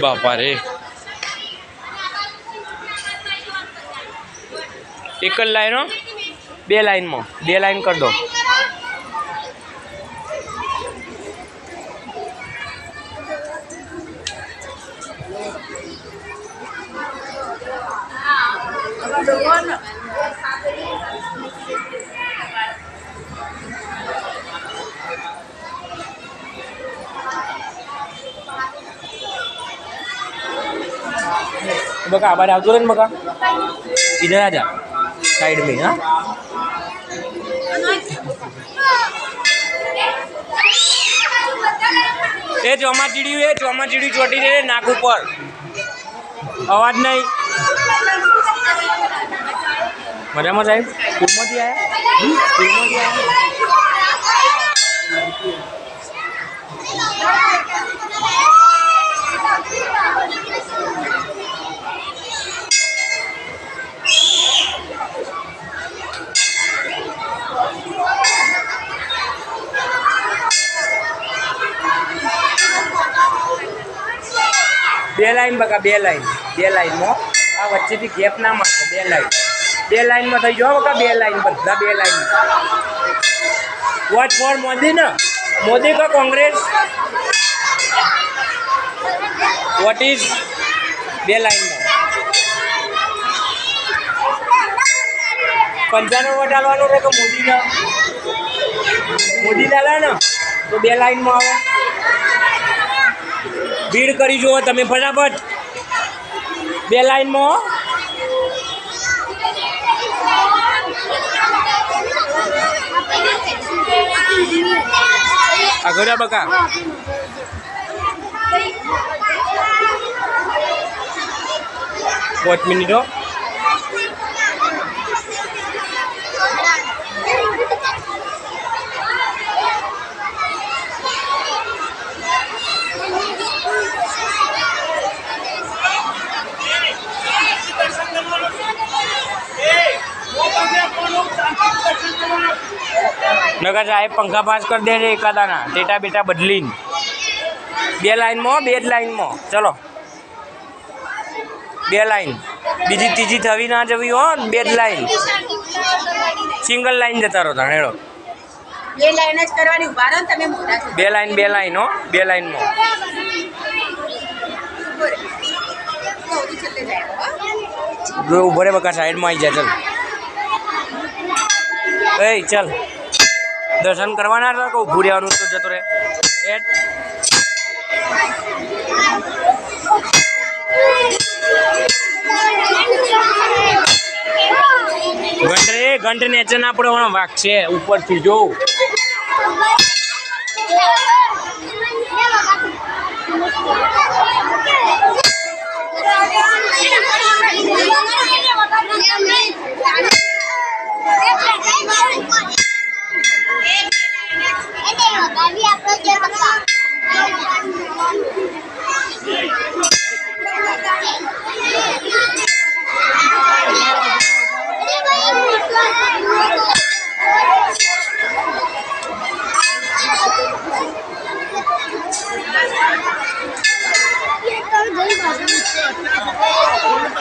बापा रे एक लाइन हो बे लाइन में बे लाइन कर दो बका आबाद आवतो रे बका इधर आ जा साइड में हाँ ए ચોમાચીડી ચોટી રે નાક ઉપર અવાજ નહીં મજામાં સાહેબ સ્કૂલમાંથી આયા बे लाइन बका बे लाइन में आ वच्चे थी गेप ना मारो बे लाइन में थी जाओ बका बे लाइन बधा बे लाइन वोट फॉर मोदी ना मोदी का कांग्रेस व्हाट इज बे लाइन में 95 वोट डालवानो रे तो मोदी डाला ना तो बे लाइन में आओ भीड़ करी जो तमे फटाफट बे लाइन में आगरा बका 5 मिनिट हो नगर साहेब पंखा पास कर दे रे एकादा ना टेटा बेटा बदली बे लाइन में चलो बे लाइन बीजी तीजी थवी ना जवी हो बे लाइन सिंगल लाइन जता रहो हेड़ो बे लाइन ज करवानी उभा रहो तमे मोटा छो बे लाइन हो बे लाइन में जो उभो रे बका साइड में आई जा चल ए चल दर्शन करवाना को उभू रहવાનું तो जतो रे घंट नीचे ना पड़े वाक छे ऊपर थी जो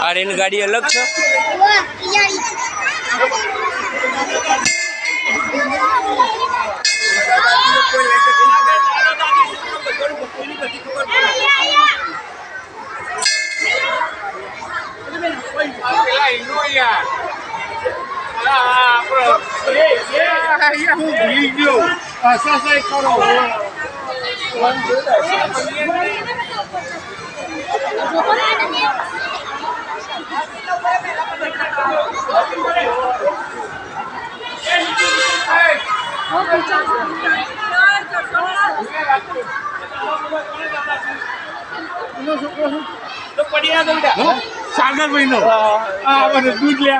आ रेलगाड़ी अलग है सागर महीनो दूध ले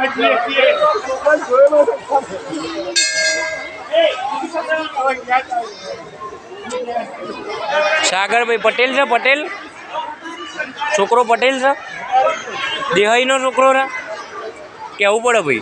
सागर भाई पटेल से पटेल छोकरो पटेल से देहाई नो छोकरो रा केवू पड़े भाई